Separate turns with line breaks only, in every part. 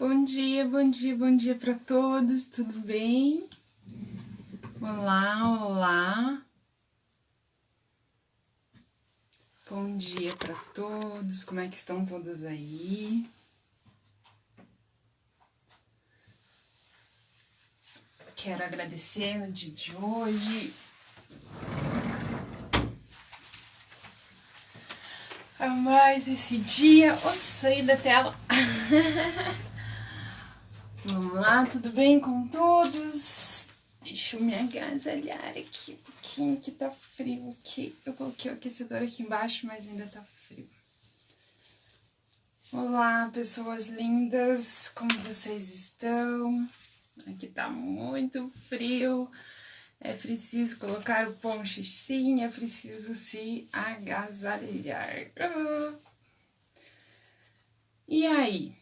Bom dia, bom dia, bom dia para todos, tudo bem? Olá, olá. Bom dia para todos, como é que estão todos aí? Quero agradecer no dia de hoje a mais esse dia. Onde saí da tela? Vamos lá, tudo bem com todos? Deixa eu me agasalhar aqui um pouquinho que tá frio aqui. Eu coloquei o aquecedor aqui embaixo, mas ainda tá frio. Olá, pessoas lindas, como vocês estão? Aqui tá muito frio, é preciso colocar o poncho sim, é preciso se agasalhar. E aí,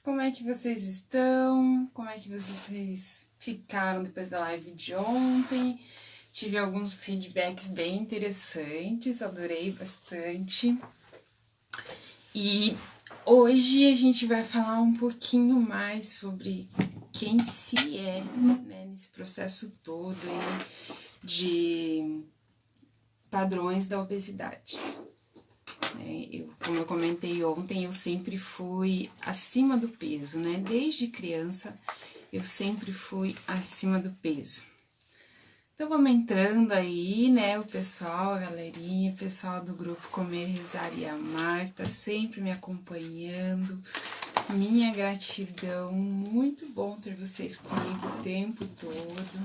como é que vocês estão? Como é que vocês ficaram depois da live de ontem? Tive alguns feedbacks bem interessantes, adorei bastante. E hoje a gente vai falar um pouquinho mais sobre quem se é, né, nesse processo todo aí de padrões da obesidade. Como eu comentei ontem, eu sempre fui acima do peso, né? Desde criança, eu sempre fui acima do peso. Então, vamos entrando aí, né? O pessoal, a galerinha, o pessoal do grupo Comer, Rezar e Amar, tá sempre me acompanhando. Minha gratidão, muito bom ter vocês comigo o tempo todo,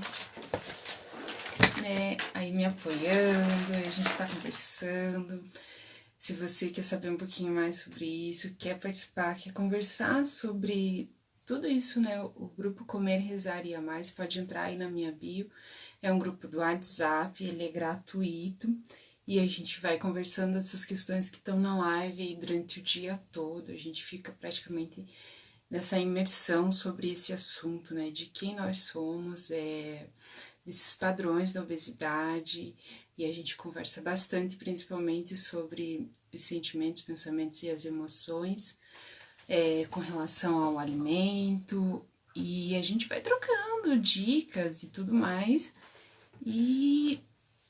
né? Aí me apoiando, a gente tá conversando. Se você quer saber um pouquinho mais sobre isso, quer participar, quer conversar sobre tudo isso, né? O grupo Comer, Rezar e Amar, você pode entrar aí na minha bio. É um grupo do WhatsApp, ele é gratuito. E a gente vai conversando essas questões que estão na live aí durante o dia todo. A gente fica praticamente nessa imersão sobre esse assunto, né? De quem nós somos, desses padrões da obesidade. E a gente conversa bastante, principalmente sobre os sentimentos, pensamentos e as emoções com relação ao alimento. E a gente vai trocando dicas e tudo mais. E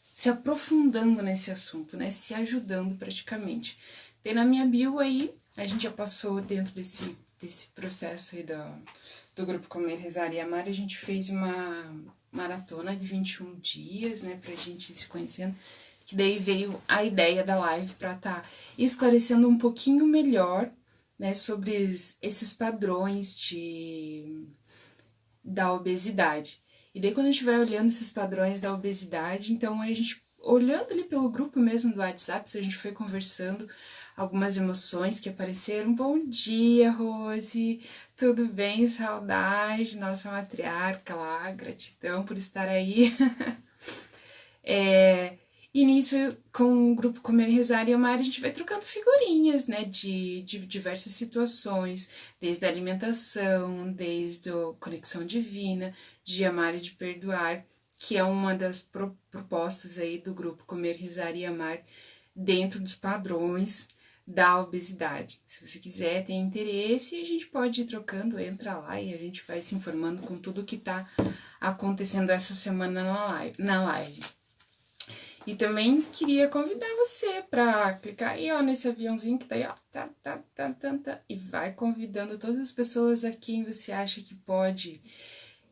se aprofundando nesse assunto, né? Se ajudando praticamente. Tem na minha bio aí, a gente já passou dentro desse processo aí do grupo Comer, Rezar e Amar, a gente fez uma maratona de 21 dias, né? Pra gente ir se conhecendo. Que daí veio a ideia da live pra tá esclarecendo um pouquinho melhor, né? Sobre esses padrões da obesidade. E daí quando a gente vai olhando esses padrões da obesidade, então a gente, olhando ali pelo grupo mesmo do WhatsApp, a gente foi conversando algumas emoções que apareceram. Bom dia, Rose, tudo bem? Saudade, nossa matriarca lá, gratidão por estar aí. E nisso, com o grupo Comer, Rezar e Amar, a gente vai trocando figurinhas, né, de diversas situações, desde a alimentação, desde a conexão divina, de amar e de perdoar, que é uma das propostas aí do grupo Comer, Rezar e Amar, dentro dos padrões da obesidade. Se você quiser, tem interesse, a gente pode ir trocando, entra lá e a gente vai se informando com tudo que tá acontecendo essa semana na live. E também queria convidar você para clicar aí, ó, nesse aviãozinho que tá aí, ó, e vai convidando todas as pessoas a quem você acha que pode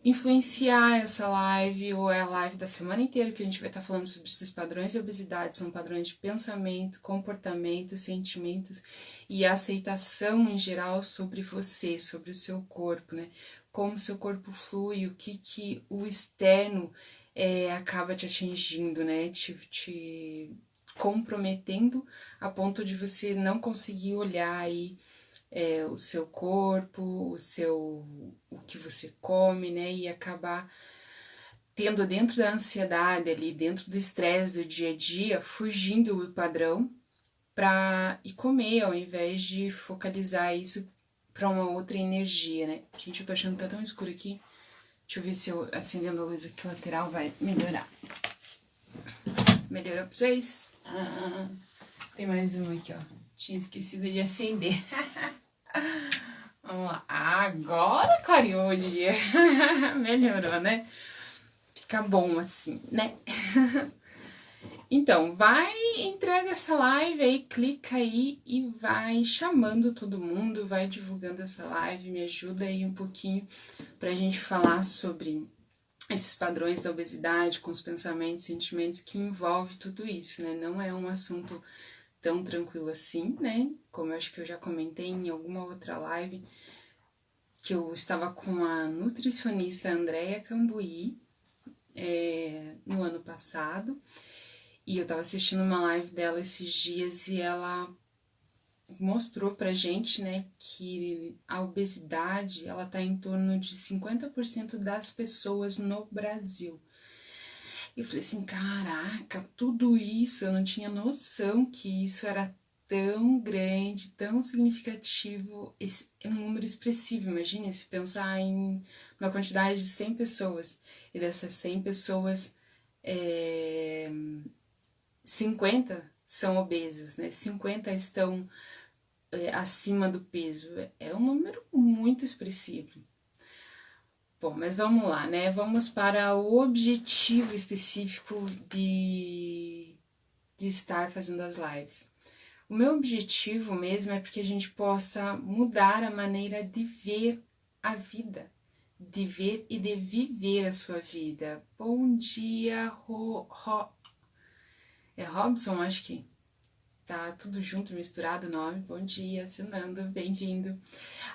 influenciar essa live, ou é a live da semana inteira que a gente vai estar falando sobre esses padrões de obesidade, são padrões de pensamento, comportamento, sentimentos e aceitação em geral sobre você, sobre o seu corpo, né? Como o seu corpo flui, o que o externo acaba te atingindo, né? Te comprometendo a ponto de você não conseguir olhar aí o seu corpo, o que você come, né? E acabar tendo dentro da ansiedade ali, dentro do estresse do dia a dia, fugindo do padrão para ir comer, ao invés de focalizar isso para uma outra energia, né? Gente, eu tô achando que tá tão escuro aqui. Deixa eu ver se eu acendendo a luz aqui lateral vai melhorar. Melhorou pra vocês? Tem mais uma aqui, ó. Tinha esquecido de acender. vamos lá. Agora clareou o dia. Melhorou, né? Fica bom assim, né? Então, vai, entrega essa live aí, clica aí e vai chamando todo mundo, vai divulgando essa live, me ajuda aí um pouquinho pra gente falar sobre esses padrões da obesidade, com os pensamentos, sentimentos que envolve tudo isso, né? Não é um assunto tão tranquilo assim, né? Como eu acho que eu já comentei em alguma outra live, que eu estava com a nutricionista Andréia Cambuí no ano passado, e eu estava assistindo uma live dela esses dias e ela mostrou pra gente, né, que a obesidade, ela tá em torno de 50% das pessoas no Brasil. Eu falei assim, caraca, tudo isso, eu não tinha noção que isso era tão grande, tão significativo, é um número expressivo. Imagine se pensar em uma quantidade de 100 pessoas, e dessas 100 pessoas, 50 são obesas, né? 50 estão acima do peso. É um número muito expressivo. Bom, mas vamos lá, né? Vamos para o objetivo específico de estar fazendo as lives. O meu objetivo mesmo é porque a gente possa mudar a maneira de ver a vida, de ver e de viver a sua vida. Bom dia, é Robson, acho que tá tudo junto, misturado o nome. Bom dia, Fernando, bem-vindo.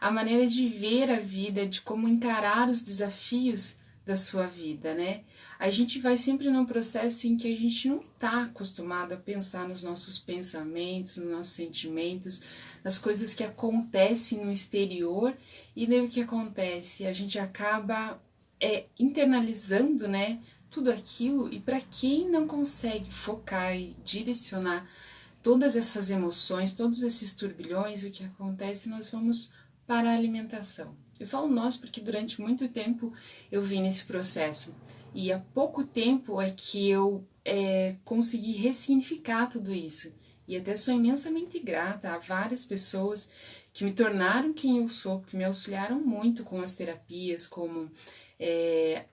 A maneira de ver a vida, de como encarar os desafios da sua vida, né? A gente vai sempre num processo em que a gente não tá acostumado a pensar nos nossos pensamentos, nos nossos sentimentos, nas coisas que acontecem no exterior, e daí o que acontece? A gente acaba internalizando, né, tudo aquilo, e para quem não consegue focar e direcionar todas essas emoções, todos esses turbilhões, o que acontece? Nós vamos para a alimentação. Eu falo nós porque durante muito tempo eu vim nesse processo, e há pouco tempo é que eu consegui ressignificar tudo isso, e até sou imensamente grata a várias pessoas que me tornaram quem eu sou, que me auxiliaram muito com as terapias, como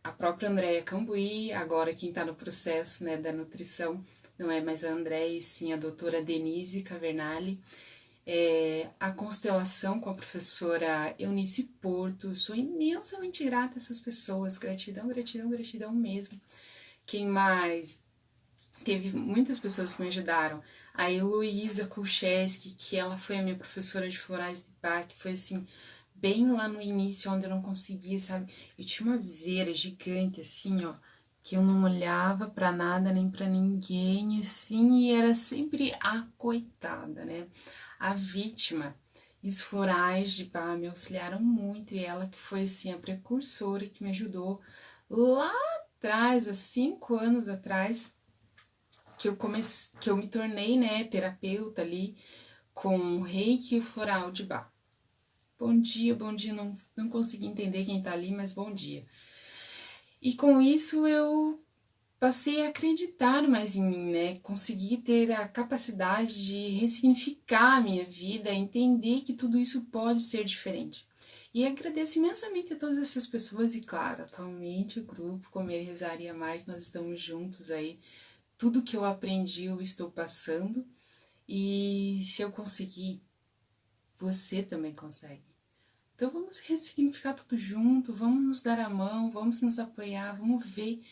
a própria Andréia Cambuí, agora quem está no processo, né, da nutrição, não é mais a Andréia, e sim a doutora Denise Cavernali, a constelação com a professora Eunice Porto. Sou imensamente grata a essas pessoas, gratidão, gratidão, gratidão mesmo. Quem mais? Teve muitas pessoas que me ajudaram. A Heloísa Kulcheski, que ela foi a minha professora de florais de Bach, que foi assim, bem lá no início, onde eu não conseguia, sabe? Eu tinha uma viseira gigante, assim, ó, que eu não olhava pra nada nem pra ninguém, assim, e era sempre a coitada, né? A vítima. E os florais de Bach me auxiliaram muito, e ela que foi, assim, a precursora que me ajudou lá atrás, há 5 anos atrás, que eu me tornei, né, terapeuta ali com o Reiki e o floral de Bach. Bom dia, não consegui entender quem tá ali, mas bom dia. E com isso eu passei a acreditar mais em mim, né? Consegui ter a capacidade de ressignificar a minha vida, entender que tudo isso pode ser diferente. E agradeço imensamente a todas essas pessoas, e claro, atualmente o grupo Comer, Rezar e Amar, que nós estamos juntos aí. Tudo que eu aprendi eu estou passando, e se eu conseguir, você também consegue. Então vamos ressignificar tudo junto, vamos nos dar a mão, vamos nos apoiar, vamos ver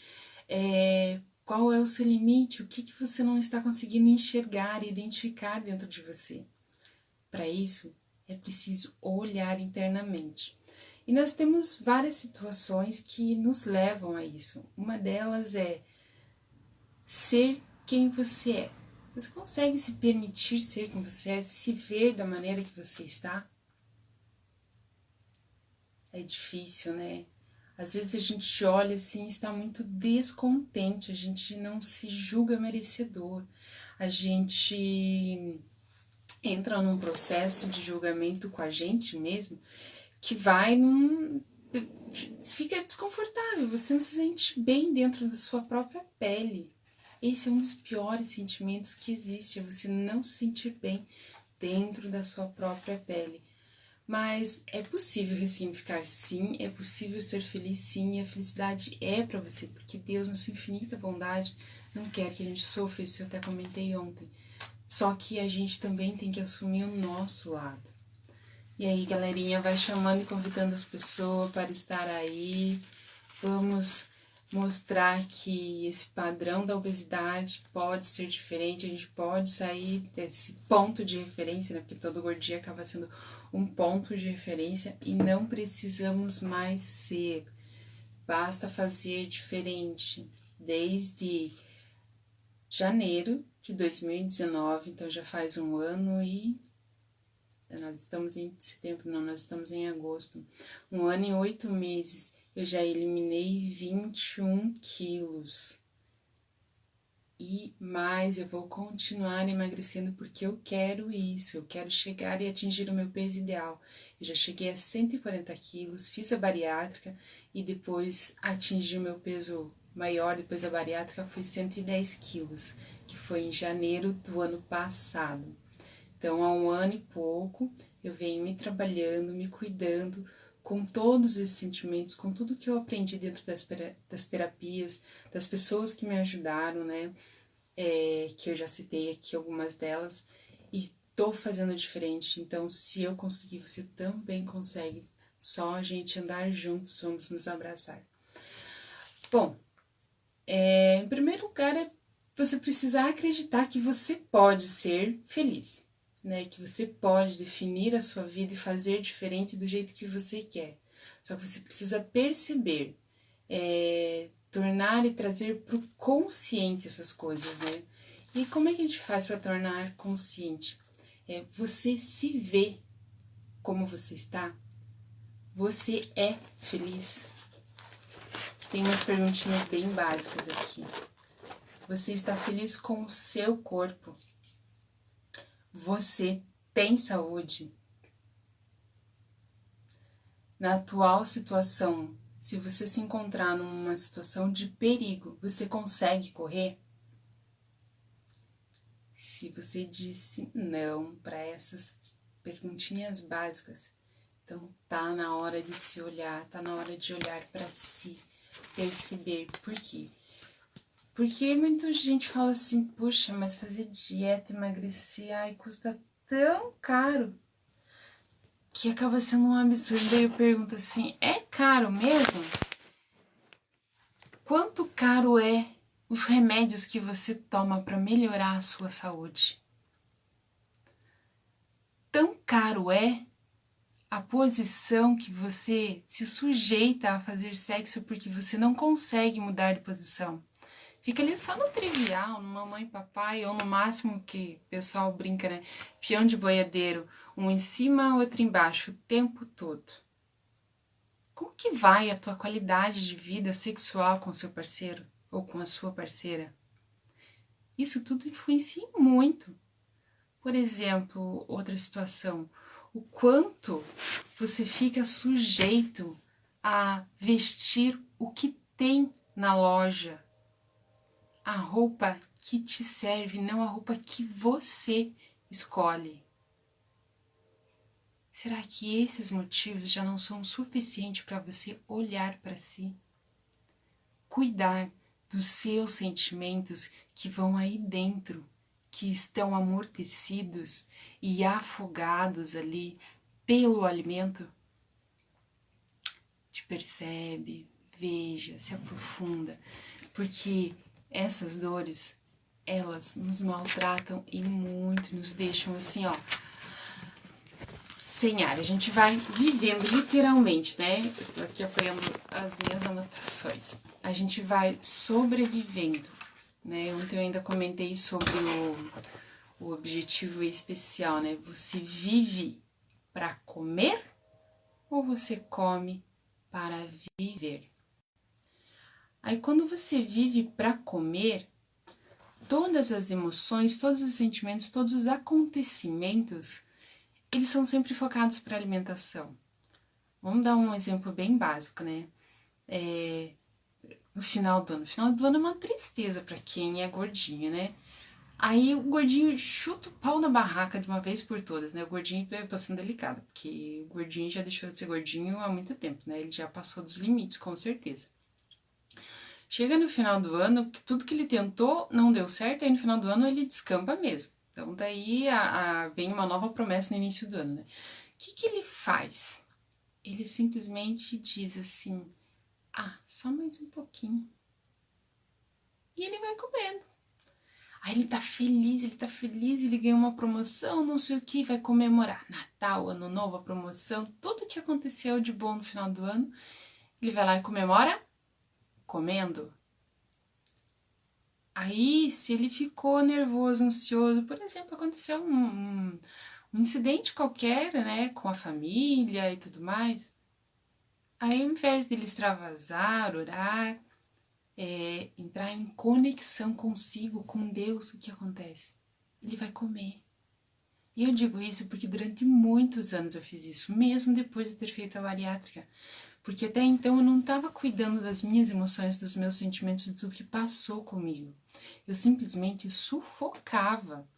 qual é o seu limite, o que você não está conseguindo enxergar e identificar dentro de você. Para isso, é preciso olhar internamente. E nós temos várias situações que nos levam a isso. Uma delas é ser quem você é. Você consegue se permitir ser quem você é, se ver da maneira que você está? É difícil, né? Às vezes a gente olha assim e está muito descontente, a gente não se julga merecedor, a gente entra num processo de julgamento com a gente mesmo que fica desconfortável, você não se sente bem dentro da sua própria pele. Esse é um dos piores sentimentos que existe, é você não se sentir bem dentro da sua própria pele. Mas é possível ressignificar, sim, é possível ser feliz, sim, e a felicidade é para você, porque Deus, na sua infinita bondade, não quer que a gente sofra, isso eu até comentei ontem. Só que a gente também tem que assumir o nosso lado. E aí, galerinha, vai chamando e convidando as pessoas para estar aí. Vamos mostrar que esse padrão da obesidade pode ser diferente, a gente pode sair desse ponto de referência, né? Porque todo gordinho acaba sendo um ponto de referência e não precisamos mais ser. Basta fazer diferente. Desde janeiro de 2019, então já faz um ano e... Nós estamos em setembro, não, nós estamos em agosto. Um ano e 8 meses, eu já eliminei 21 quilos. E mais, eu vou continuar emagrecendo porque eu quero isso. Eu quero chegar e atingir o meu peso ideal. Eu já cheguei a 140 quilos, fiz a bariátrica e depois atingi o meu peso maior, depois da bariátrica, foi 110 quilos, que foi em janeiro do ano passado. Então, há um ano e pouco, eu venho me trabalhando, me cuidando, com todos esses sentimentos, com tudo que eu aprendi dentro das terapias, das pessoas que me ajudaram, né? Que eu já citei aqui algumas delas, e tô fazendo diferente. Então, se eu conseguir, você também consegue. Só a gente andar juntos, vamos nos abraçar. Bom, em primeiro lugar, é você precisar acreditar que você pode ser feliz. Né, que você pode definir a sua vida e fazer diferente do jeito que você quer. Só que você precisa perceber, tornar e trazer para o consciente essas coisas, né? E como é que a gente faz para tornar consciente? Você se vê como você está? Você é feliz? Tem umas perguntinhas bem básicas aqui. Você está feliz com o seu corpo? Você tem saúde? Na atual situação, se você se encontrar numa situação de perigo, você consegue correr? Se você disse não para essas perguntinhas básicas, então tá na hora de se olhar, tá na hora de olhar para si, perceber por quê. Porque muita gente fala assim, puxa, mas fazer dieta, emagrecer, ai, custa tão caro, que acaba sendo um absurdo. Aí eu pergunto assim, é caro mesmo? Quanto caro é os remédios que você toma para melhorar a sua saúde? Tão caro é a posição que você se sujeita a fazer sexo porque você não consegue mudar de posição? Fica ali só no trivial, no mamãe e papai, ou no máximo que o pessoal brinca, né? Peão de boiadeiro, um em cima, outro embaixo, o tempo todo. Como que vai a tua qualidade de vida sexual com seu parceiro ou com a sua parceira? Isso tudo influencia muito. Por exemplo, outra situação, o quanto você fica sujeito a vestir o que tem na loja, a roupa que te serve, não a roupa que você escolhe. Será que esses motivos já não são suficientes para você olhar para si? Cuidar dos seus sentimentos que vão aí dentro, que estão amortecidos e afogados ali pelo alimento? Te percebe, veja, se aprofunda, porque essas dores, elas nos maltratam e muito, nos deixam assim, ó, sem ar. A gente vai vivendo literalmente, né? Eu tô aqui apoiando as minhas anotações. A gente vai sobrevivendo, né? Ontem eu ainda comentei sobre o objetivo especial, né? Você vive para comer ou você come para viver? Aí quando você vive para comer, todas as emoções, todos os sentimentos, todos os acontecimentos, eles são sempre focados para alimentação. Vamos dar um exemplo bem básico, né? No final do ano. No final do ano é uma tristeza para quem é gordinho, né? Aí o gordinho chuta o pau na barraca de uma vez por todas, né? O gordinho, eu tô sendo delicada, porque o gordinho já deixou de ser gordinho há muito tempo, né? Ele já passou dos limites, com certeza. Chega no final do ano, que tudo que ele tentou não deu certo, aí no final do ano ele descamba mesmo. Então daí vem uma nova promessa no início do ano, né? O que ele faz? Ele simplesmente diz assim, ah, só mais um pouquinho. E ele vai comendo. Aí ele tá feliz, ele ganhou uma promoção, não sei o que, vai comemorar Natal, Ano Novo, a promoção, tudo que aconteceu de bom no final do ano, ele vai lá e comemora comendo. Aí, se ele ficou nervoso, ansioso, por exemplo, aconteceu um incidente qualquer, né, com a família e tudo mais, aí ao invés dele extravasar, orar, entrar em conexão consigo, com Deus, o que acontece? Ele vai comer. E eu digo isso porque durante muitos anos eu fiz isso, mesmo depois de ter feito a bariátrica. Porque até então eu não estava cuidando das minhas emoções, dos meus sentimentos, de tudo que passou comigo. Eu simplesmente sufocava.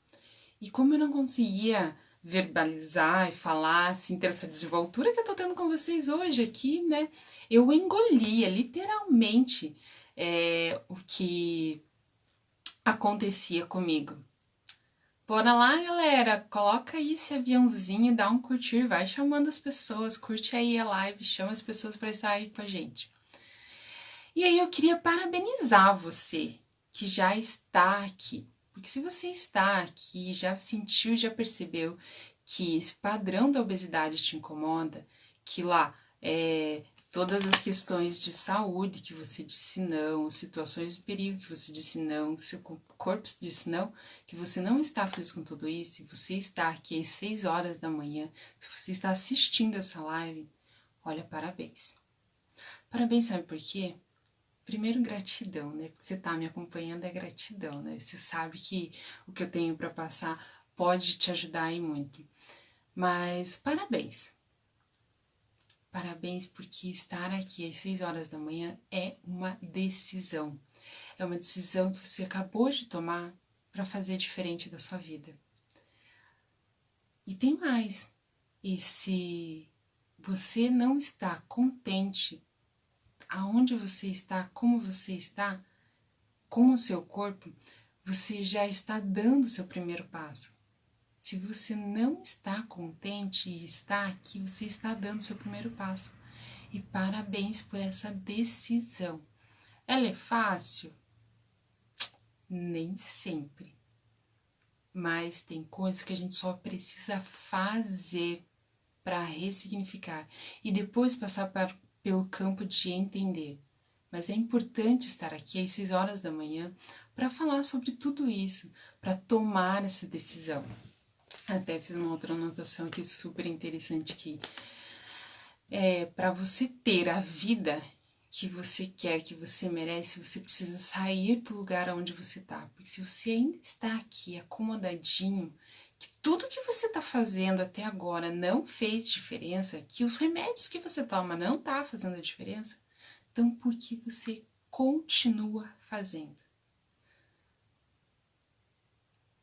E como eu não conseguia verbalizar e falar, assim, ter essa desenvoltura que eu tô tendo com vocês hoje aqui, né? Eu engolia literalmente o que acontecia comigo. Bora lá, galera, coloca aí esse aviãozinho, dá um curtir, vai chamando as pessoas, curte aí a live, chama as pessoas para estar aí com a gente. E aí eu queria parabenizar você que já está aqui, porque se você está aqui, já sentiu, já percebeu que esse padrão da obesidade te incomoda, que lá todas as questões de saúde que você disse não, situações de perigo que você disse não, que seu corpo disse não, que você não está feliz com tudo isso, e você está aqui às 6 horas da manhã, se você está assistindo essa live, olha, parabéns. Parabéns, sabe por quê? Primeiro, gratidão, né? Porque você tá me acompanhando é gratidão, né? Você sabe que o que eu tenho para passar pode te ajudar aí muito. Mas parabéns. Parabéns porque estar aqui às 6 horas da manhã é uma decisão. É uma decisão que você acabou de tomar para fazer diferente da sua vida. E tem mais. E se você não está contente aonde você está, como você está, com o seu corpo, você já está dando o seu primeiro passo. Se você não está contente e está aqui, você está dando o seu primeiro passo. E parabéns por essa decisão. Ela é fácil? Nem sempre. Mas tem coisas que a gente só precisa fazer para ressignificar e depois passar pelo campo de entender. Mas é importante estar aqui às 6 horas da manhã para falar sobre tudo isso, para tomar essa decisão. Até fiz uma outra anotação aqui super interessante que para você ter a vida que você quer, que você merece, você precisa sair do lugar onde você está. Porque se você ainda está aqui acomodadinho, que tudo que você está fazendo até agora não fez diferença, que os remédios que você toma não tá fazendo a diferença, então por que você continua fazendo?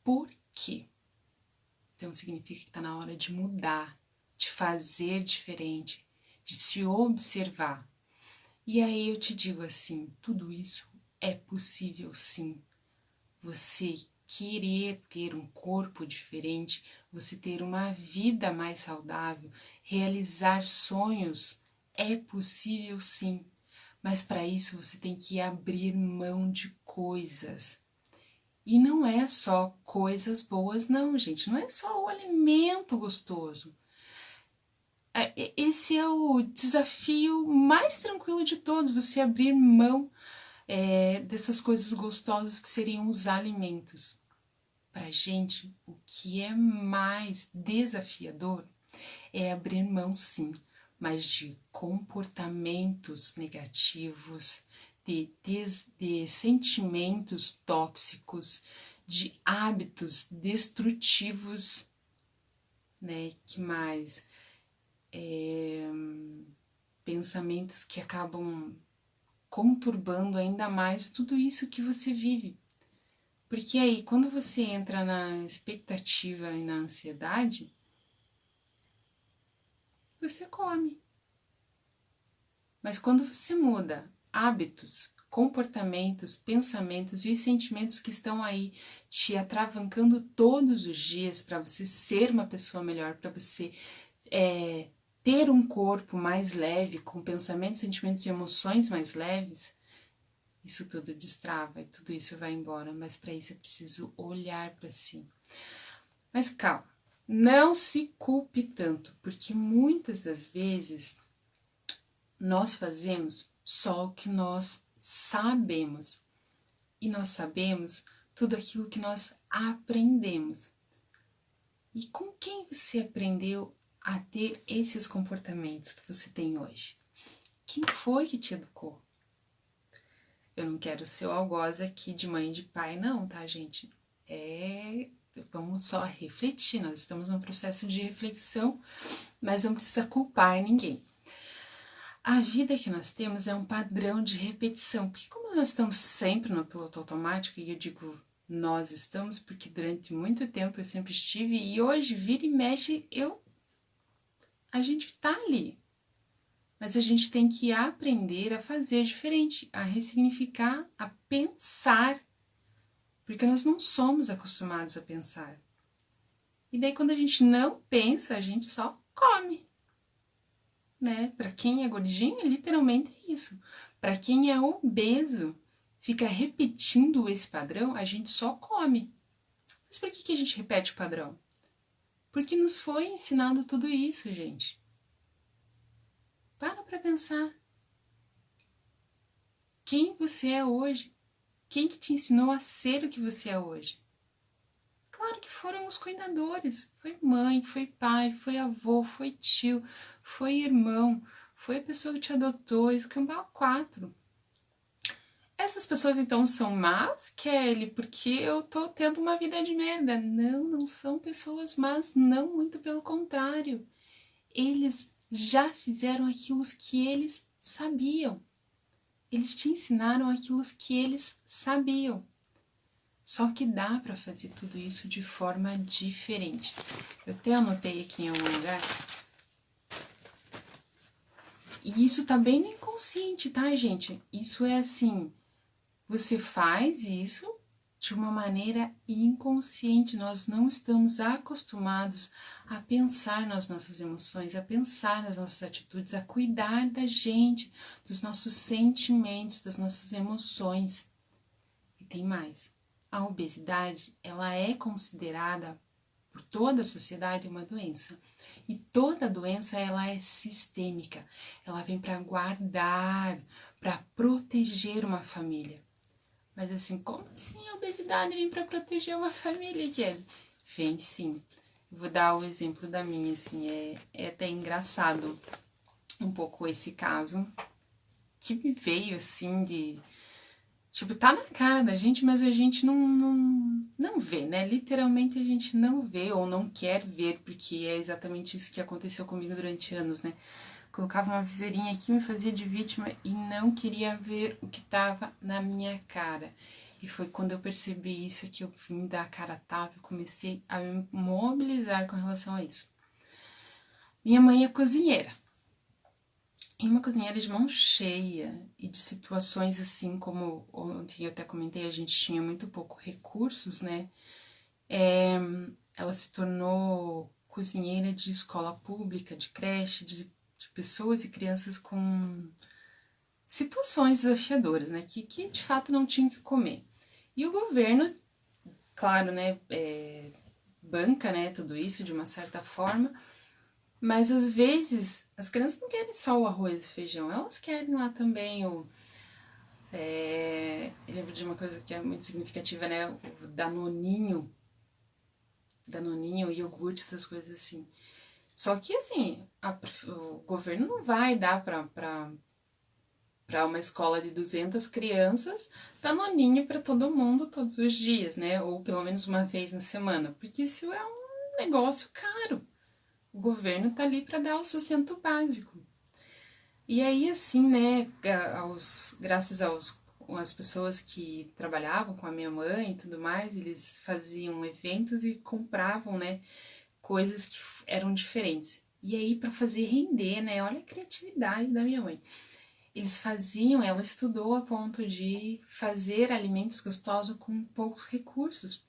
Por quê? Então significa que está na hora de mudar, de fazer diferente, de se observar. E aí eu te digo assim, tudo isso é possível sim. Você querer ter um corpo diferente, você ter uma vida mais saudável, realizar sonhos, é possível sim. Mas para isso você tem que abrir mão de coisas. E não é só coisas boas, não, gente. Não é só o alimento gostoso. Esse é o desafio mais tranquilo de todos, você abrir mão dessas coisas gostosas que seriam os alimentos. Pra gente, o que é mais desafiador é abrir mão, sim, mas de comportamentos negativos, de sentimentos tóxicos, de hábitos destrutivos, né? Que mais? Pensamentos que acabam conturbando ainda mais tudo isso que você vive. Porque aí, quando você entra na expectativa e na ansiedade, você come. Mas quando você muda hábitos, comportamentos, pensamentos e os sentimentos que estão aí te atravancando todos os dias para você ser uma pessoa melhor, para você ter um corpo mais leve, com pensamentos, sentimentos e emoções mais leves, isso tudo destrava e tudo isso vai embora. Mas para isso é preciso olhar para si. Mas calma, não se culpe tanto, porque muitas das vezes nós fazemos só o que nós sabemos. E nós sabemos tudo aquilo que nós aprendemos. E com quem você aprendeu a ter esses comportamentos que você tem hoje? Quem foi que te educou? Eu não quero ser o algoz aqui de mãe e de pai, não, tá, gente? Vamos só refletir, nós estamos num processo de reflexão, mas não precisa culpar ninguém. A vida que nós temos é um padrão de repetição, porque como nós estamos sempre no piloto automático, e eu digo nós estamos porque durante muito tempo eu sempre estive, e hoje, vira e mexe, a gente tá ali. Mas a gente tem que aprender a fazer diferente, a ressignificar, a pensar, porque nós não somos acostumados a pensar. E daí quando a gente não pensa, a gente só come. Né? Para quem é gordinho, literalmente é isso. Para quem é obeso, fica repetindo esse padrão, a gente só come. Mas por que a gente repete o padrão? Porque nos foi ensinado tudo isso, gente. Para pensar. Quem você é hoje? Quem que te ensinou a ser o que você é hoje? Claro que foram os cuidadores. Foi mãe, foi pai, foi avô, foi tio, foi irmão, foi a pessoa que te adotou, escambau 4. Essas pessoas então são más, Kelly, porque eu tô tendo uma vida de merda. Não, não são pessoas más, não, muito pelo contrário. Eles já fizeram aquilo que eles sabiam. Eles te ensinaram aquilo que eles sabiam. Só que dá para fazer tudo isso de forma diferente. Eu até anotei aqui em algum lugar. E isso tá bem no inconsciente, tá, gente? Isso é assim, você faz isso de uma maneira inconsciente. Nós não estamos acostumados a pensar nas nossas emoções, a pensar nas nossas atitudes, a cuidar da gente, dos nossos sentimentos, das nossas emoções. E tem mais. A obesidade, ela é considerada por toda a sociedade uma doença. E toda doença, ela é sistêmica. Ela vem para guardar, para proteger uma família. Mas assim, como assim a obesidade vem para proteger uma família, Kelly? Vem sim. Eu vou dar o exemplo da minha, assim, é até engraçado um pouco esse caso, que me veio assim de... Tipo, tá na cara da gente, mas a gente não vê, né? Literalmente a gente não vê ou não quer ver, porque é exatamente isso que aconteceu comigo durante anos, né? Colocava uma viseirinha aqui, me fazia de vítima e não queria ver o que tava na minha cara. E foi quando eu percebi isso que eu vim dar a cara a tapa e comecei a me mobilizar com relação a isso. Minha mãe é cozinheira. E uma cozinheira de mão cheia e de situações assim como ontem eu até comentei, a gente tinha muito pouco recursos, né? Ela se tornou cozinheira de escola pública, de creche, de pessoas e crianças com situações desafiadoras, né? Que de fato não tinham que comer. E o governo, claro, né? Banca, né? Tudo isso de uma certa forma. Mas às vezes as crianças não querem só o arroz e feijão, elas querem lá também eu lembro de uma coisa que é muito significativa, né? O Danoninho, iogurte, essas coisas assim. Só que assim, o governo não vai dar para uma escola de 200 crianças Danoninho para todo mundo todos os dias, né? Ou pelo menos uma vez na semana, porque isso é um negócio caro. O governo tá ali para dar o sustento básico. E aí, assim, né, graças aos as pessoas que trabalhavam com a minha mãe e tudo mais, eles faziam eventos e compravam, né, coisas que eram diferentes. E aí, para fazer render, né, olha a criatividade da minha mãe. Eles faziam, ela estudou a ponto de fazer alimentos gostosos com poucos recursos.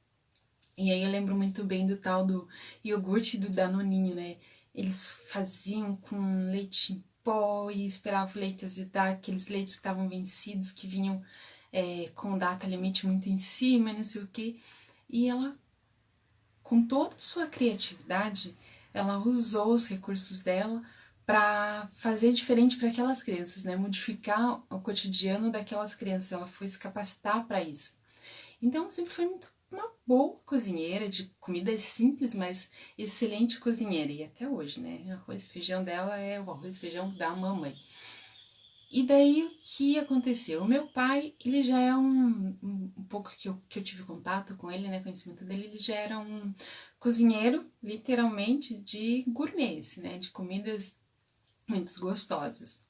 E aí eu lembro muito bem do tal do iogurte do Danoninho, né? Eles faziam com leite em pó e esperavam o leite azedar, aqueles leites que estavam vencidos, que vinham com data limite muito em cima, não sei o quê. E ela, com toda a sua criatividade, ela usou os recursos dela para fazer diferente para aquelas crianças, né? Modificar o cotidiano daquelas crianças. Ela foi se capacitar para isso. Então, sempre foi muito uma boa cozinheira de comidas simples, mas excelente cozinheira. E até hoje, né? O arroz e feijão dela é o arroz e feijão da mamãe. E daí, o que aconteceu? O meu pai, ele já é um pouco que eu tive contato com ele, né? Conhecimento dele, ele já era um cozinheiro, literalmente, de gourmet, né? De comidas muito gostosas.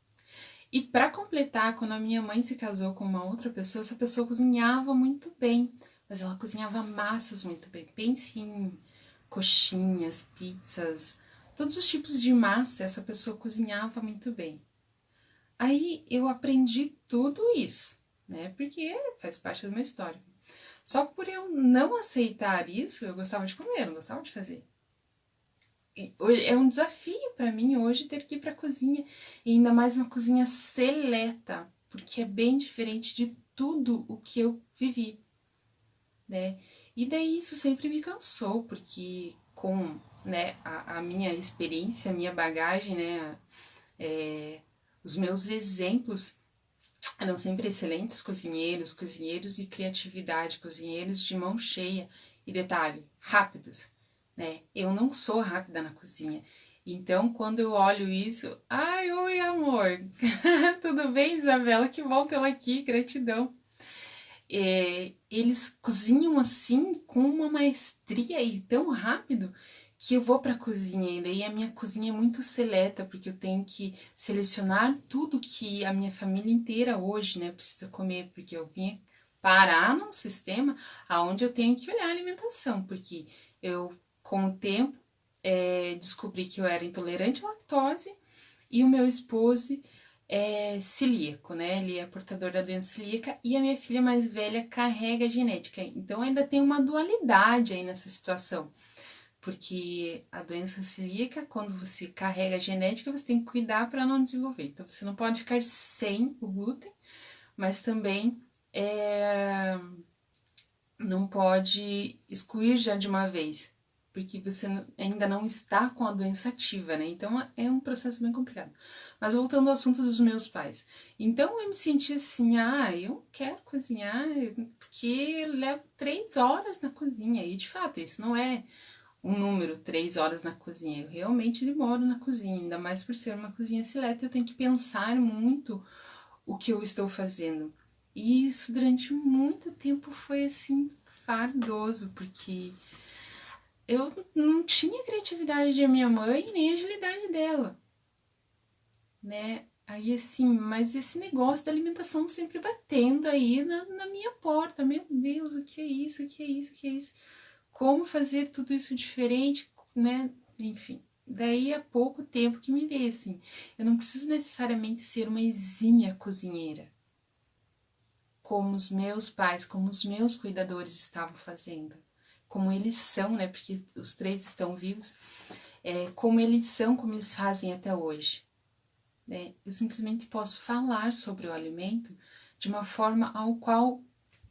E para completar, quando a minha mãe se casou com uma outra pessoa, essa pessoa cozinhava muito bem, mas ela cozinhava massas muito bem. Pense em coxinhas, pizzas, todos os tipos de massa, essa pessoa cozinhava muito bem. Aí eu aprendi tudo isso, né? Porque faz parte da minha história. Só por eu não aceitar isso, eu gostava de comer, eu não gostava de fazer. É um desafio para mim hoje ter que ir para a cozinha, e ainda mais uma cozinha seleta, porque é bem diferente de tudo o que eu vivi, né? E daí isso sempre me cansou, porque com, né, a minha experiência, a minha bagagem, né, os meus exemplos eram sempre excelentes cozinheiros, cozinheiros de criatividade, cozinheiros de mão cheia, e detalhe, rápidos, né? Eu não sou rápida na cozinha. Então, quando eu olho isso, ai, oi, amor, tudo bem, Isabela? Que bom tê-la aqui, gratidão. Eles cozinham assim, com uma maestria e tão rápido, que eu vou para a cozinha e daí a minha cozinha é muito seleta, porque eu tenho que selecionar tudo que a minha família inteira hoje, né, precisa comer, porque eu vim parar num sistema aonde eu tenho que olhar a alimentação, porque eu, com o tempo, descobri que eu era intolerante à lactose e o meu esposo é celíaco, né? Ele é portador da doença celíaca e a minha filha mais velha carrega a genética. Então ainda tem uma dualidade aí nessa situação. Porque a doença celíaca, quando você carrega a genética, você tem que cuidar para não desenvolver. Então você não pode ficar sem o glúten, mas também não pode excluir já de uma vez, porque você ainda não está com a doença ativa, né? Então é um processo bem complicado. Mas voltando ao assunto dos meus pais. Então eu me senti assim, eu quero cozinhar, porque levo 3 horas na cozinha. E de fato, isso não é um número, 3 horas na cozinha. Eu realmente demoro na cozinha, ainda mais por ser uma cozinha seleta, eu tenho que pensar muito o que eu estou fazendo. E isso durante muito tempo foi assim, fardoso, porque eu não tinha a criatividade da minha mãe nem a agilidade dela, né? Aí assim, mas esse negócio da alimentação sempre batendo aí na minha porta. Meu Deus, o que é isso? O que é isso? O que é isso? Como fazer tudo isso diferente, né? Enfim, daí a pouco tempo que me veio assim, eu não preciso necessariamente ser uma exímia cozinheira, como os meus pais, como os meus cuidadores estavam fazendo, como eles são, né? Porque os 3 estão vivos, como eles são, como eles fazem até hoje, né? Eu simplesmente posso falar sobre o alimento de uma forma ao qual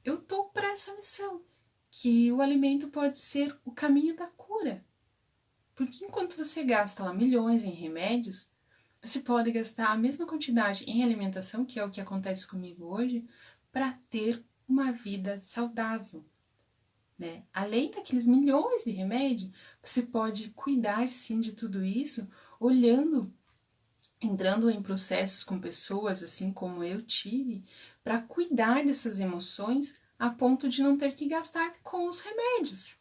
eu tô para essa missão, que o alimento pode ser o caminho da cura. Porque enquanto você gasta lá milhões em remédios, você pode gastar a mesma quantidade em alimentação, que é o que acontece comigo hoje, para ter uma vida saudável, né? Além daqueles milhões de remédios, você pode cuidar sim de tudo isso, olhando, entrando em processos com pessoas assim como eu tive, para cuidar dessas emoções a ponto de não ter que gastar com os remédios,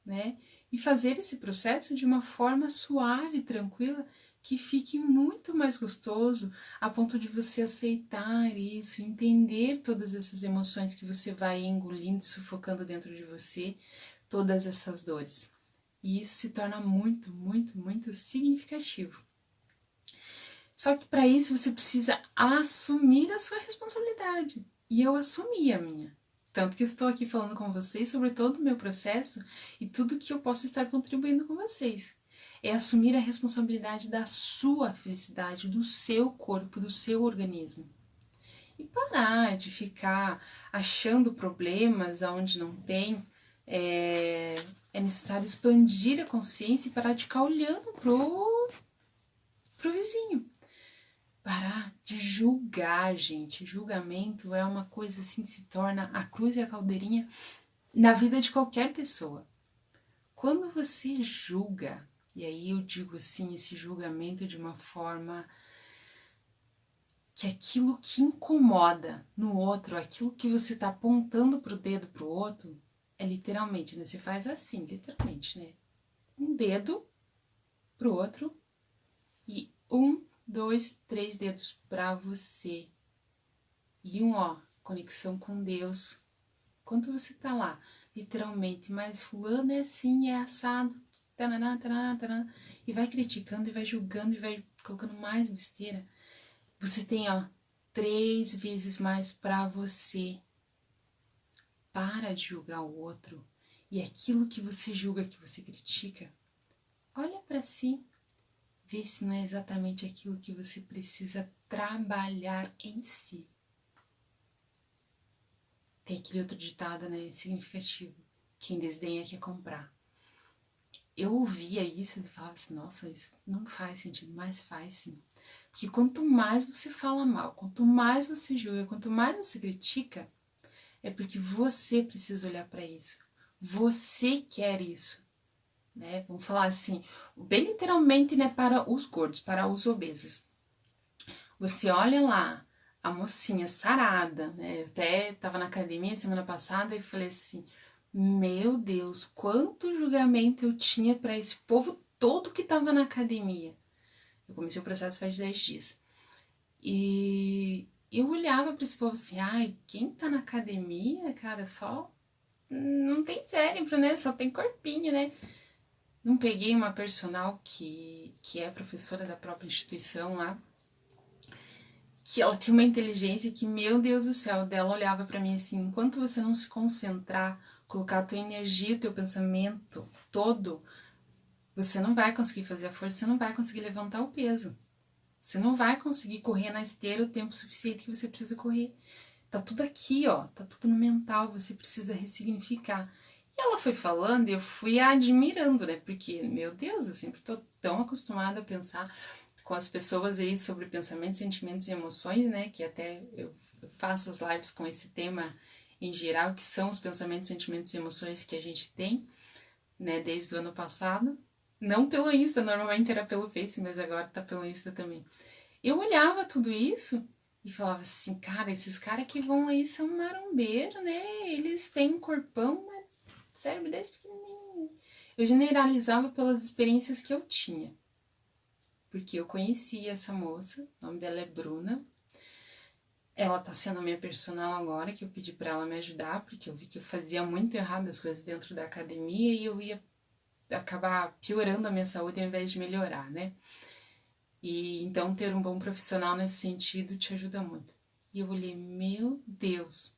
né? E fazer esse processo de uma forma suave, tranquila, que fique muito mais gostoso a ponto de você aceitar isso, entender todas essas emoções que você vai engolindo, sufocando dentro de você, todas essas dores. E isso se torna muito, muito, muito significativo. Só que para isso você precisa assumir a sua responsabilidade. E eu assumi a minha. Tanto que estou aqui falando com vocês sobre todo o meu processo e tudo que eu posso estar contribuindo com vocês. É assumir a responsabilidade da sua felicidade, do seu corpo, do seu organismo. E parar de ficar achando problemas onde não tem. É necessário expandir a consciência e parar de ficar olhando pro vizinho. Parar de julgar, gente. Julgamento é uma coisa assim que se torna a cruz e a caldeirinha na vida de qualquer pessoa. Quando você julga, e aí eu digo assim, esse julgamento de uma forma que aquilo que incomoda no outro, aquilo que você está apontando pro dedo pro outro, é literalmente, né? Você faz assim, literalmente, né? Um dedo pro outro e 1, 2, 3 dedos para você. E conexão com Deus. Quando você tá lá, literalmente, mas fulano é assim, é assado, taraná, taraná, taraná, e vai criticando, e vai julgando, e vai colocando mais besteira, você tem, 3 vezes mais para você. Para de julgar o outro. E aquilo que você julga, que você critica, olha para si. Vê se não é exatamente aquilo que você precisa trabalhar em si. Tem aquele outro ditado, né, significativo. Quem desdenha quer comprar. Eu ouvia isso e falava assim, nossa, isso não faz sentido, mas faz sim. Porque quanto mais você fala mal, quanto mais você julga, quanto mais você critica, é porque você precisa olhar para isso. Você quer isso. Né? Vamos falar assim, bem literalmente, né, para os gordos, para os obesos. Você olha lá a mocinha sarada, né? Eu até estava na academia semana passada e falei assim, meu Deus, quanto julgamento eu tinha para esse povo todo que estava na academia. Eu comecei o processo faz 10 dias. E eu olhava para esse povo assim, ai, quem tá na academia, cara, só não tem cérebro, né? Só tem corpinho, né? Não peguei uma personal que é professora da própria instituição lá, que ela tinha uma inteligência que, meu Deus do céu, dela olhava para mim assim, enquanto você não se concentrar, colocar a tua energia, o teu pensamento todo, você não vai conseguir fazer a força, você não vai conseguir levantar o peso. Você não vai conseguir correr na esteira o tempo suficiente que você precisa correr. Tá tudo aqui, tá tudo no mental, você precisa ressignificar. E ela foi falando e eu fui admirando, né? Porque, meu Deus, eu sempre tô tão acostumada a pensar com as pessoas aí sobre pensamentos, sentimentos e emoções, né? Que até eu faço as lives com esse tema em geral, que são os pensamentos, sentimentos e emoções que a gente tem, né? Desde o ano passado. Não pelo Insta, normalmente era pelo Face, mas agora tá pelo Insta também. Eu olhava tudo isso e falava assim, cara, esses caras que vão aí são marombeiros, né? Eles têm um corpão, mas cérebro desse pequenininho. Eu generalizava pelas experiências que eu tinha. Porque eu conhecia essa moça, o nome dela é Bruna. Ela tá sendo minha personal agora, que eu pedi pra ela me ajudar, porque eu vi que eu fazia muito errado as coisas dentro da academia e eu ia acabar piorando a minha saúde ao invés de melhorar, né? E então ter um bom profissional nesse sentido te ajuda muito. E eu olhei, meu Deus.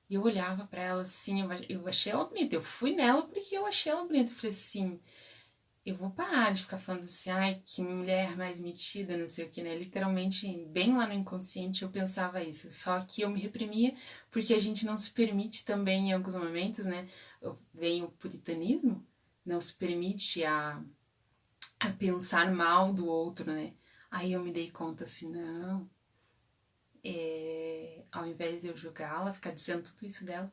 E eu olhava pra ela assim, eu achei ela bonita. Eu fui nela porque eu achei ela bonita. Eu falei assim, eu vou parar de ficar falando assim, ai, que mulher mais metida, não sei o que, né? Literalmente, bem lá no inconsciente eu pensava isso. Só que eu me reprimia porque a gente não se permite também em alguns momentos, né? Vem o puritanismo, não se permite a pensar mal do outro, né? Aí eu me dei conta assim, não, ao invés de eu julgá-la, ficar dizendo tudo isso dela,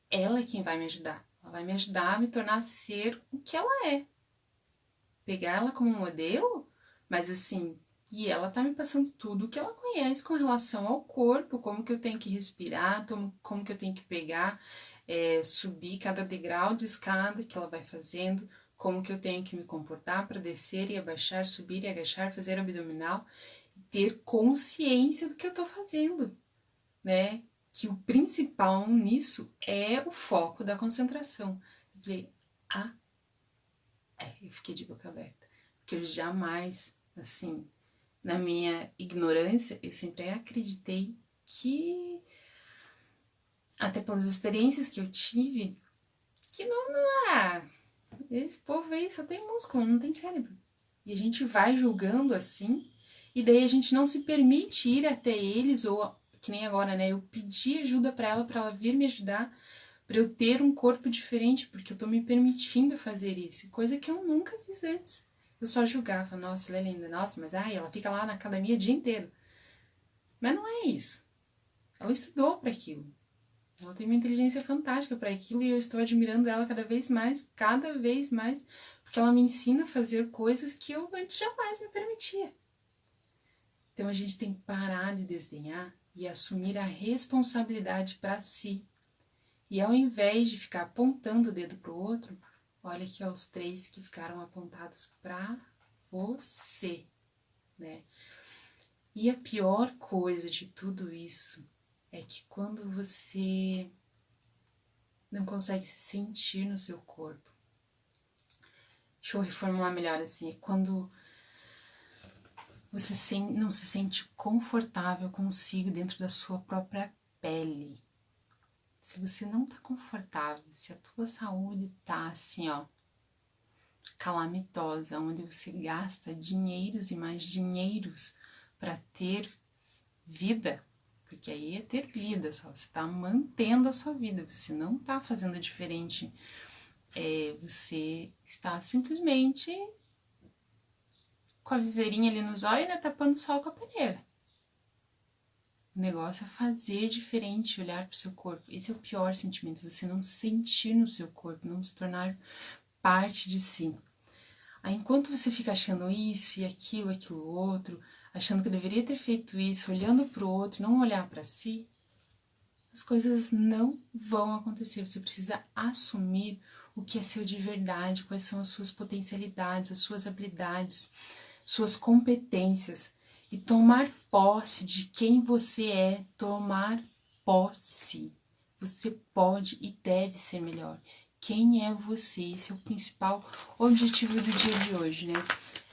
ela é quem vai me ajudar. Ela vai me ajudar a me tornar ser o que ela é. Pegar ela como modelo, mas assim, e ela tá me passando tudo o que ela conhece com relação ao corpo, como que eu tenho que respirar, como que eu tenho que pegar, subir cada degrau de escada que ela vai fazendo, como que eu tenho que me comportar para descer e abaixar, subir e agachar, fazer abdominal, ter consciência do que eu tô fazendo, né? Que o principal nisso é o foco da concentração. Eu falei, eu fiquei de boca aberta, porque eu jamais, assim, na minha ignorância, eu sempre acreditei que, até pelas experiências que eu tive, que esse povo aí só tem músculo, não tem cérebro. E a gente vai julgando assim, e daí a gente não se permite ir até eles, ou que nem agora, né? Eu pedi ajuda pra ela vir me ajudar, pra eu ter um corpo diferente, porque eu tô me permitindo fazer isso, coisa que eu nunca fiz antes. Eu só julgava, nossa, ela é linda, nossa, mas ela fica lá na academia o dia inteiro. Mas não é isso. Ela estudou para aquilo. Ela tem uma inteligência fantástica para aquilo e eu estou admirando ela cada vez mais, porque ela me ensina a fazer coisas que eu antes jamais me permitia. Então a gente tem que parar de desdenhar e assumir a responsabilidade para si. E ao invés de ficar apontando o dedo para o outro, olha aqui os 3 que ficaram apontados para você, né? E a pior coisa de tudo isso é que quando você não consegue se sentir no seu corpo, deixa eu reformular melhor assim, é quando você não se sente confortável consigo dentro da sua própria pele. Se você não tá confortável, se a tua saúde tá assim, ó, calamitosa, onde você gasta dinheiros e mais dinheiros para ter vida, porque aí é ter vida, só você tá mantendo a sua vida, você não tá fazendo diferente, você está simplesmente com a viseirinha ali nos olhos, né, tapando o sol com a peneira. O negócio é fazer diferente, olhar para o seu corpo. Esse é o pior sentimento, você não se sentir no seu corpo, não se tornar parte de si. Aí, enquanto você fica achando isso e aquilo outro, achando que deveria ter feito isso, olhando para o outro, não olhar para si, as coisas não vão acontecer. Você precisa assumir o que é seu de verdade, quais são as suas potencialidades, as suas habilidades, suas competências e tomar posse de quem você é, tomar posse. Você pode e deve ser melhor. Quem é você? Esse é o principal objetivo do dia de hoje, né?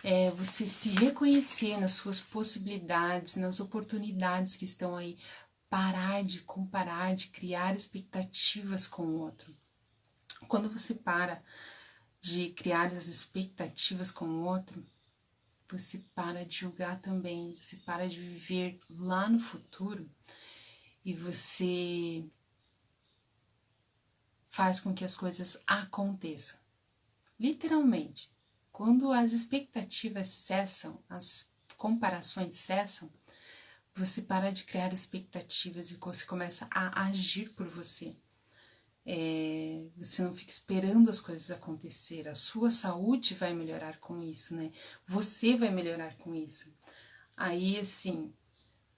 É você se reconhecer nas suas possibilidades, nas oportunidades que estão aí. Parar de comparar, de criar expectativas com o outro. Quando você para de criar as expectativas com o outro, você para de julgar também, você para de viver lá no futuro e você faz com que as coisas aconteçam. Literalmente, quando as expectativas cessam, as comparações cessam, você para de criar expectativas e você começa a agir por você. Você não fica esperando as coisas acontecer, a sua saúde vai melhorar com isso, né? Você vai melhorar com isso. Aí, assim,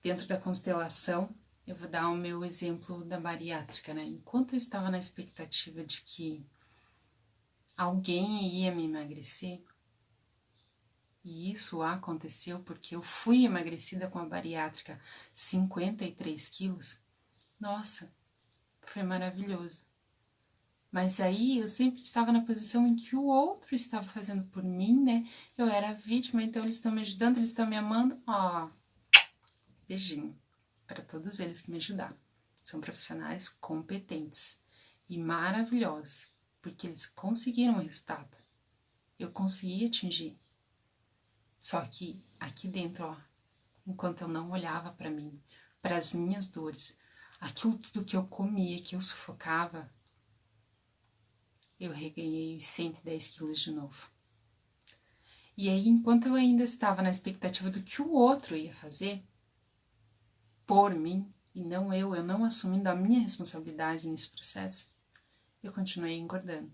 dentro da constelação, eu vou dar o meu exemplo da bariátrica, né? Enquanto eu estava na expectativa de que alguém ia me emagrecer, e isso aconteceu porque eu fui emagrecida com a bariátrica 53 quilos, nossa, foi maravilhoso. Mas aí eu sempre estava na posição em que o outro estava fazendo por mim, né? Eu era a vítima, então eles estão me ajudando, eles estão me amando. Ó, beijinho para todos eles que me ajudaram. São profissionais competentes e maravilhosos, porque eles conseguiram o resultado. Eu consegui atingir. Só que aqui dentro, ó, enquanto eu não olhava para mim, para as minhas dores, aquilo tudo que eu comia, que eu sufocava, eu reganhei os 110 quilos de novo. E aí, enquanto eu ainda estava na expectativa do que o outro ia fazer por mim, e não eu não assumindo a minha responsabilidade nesse processo, eu continuei engordando.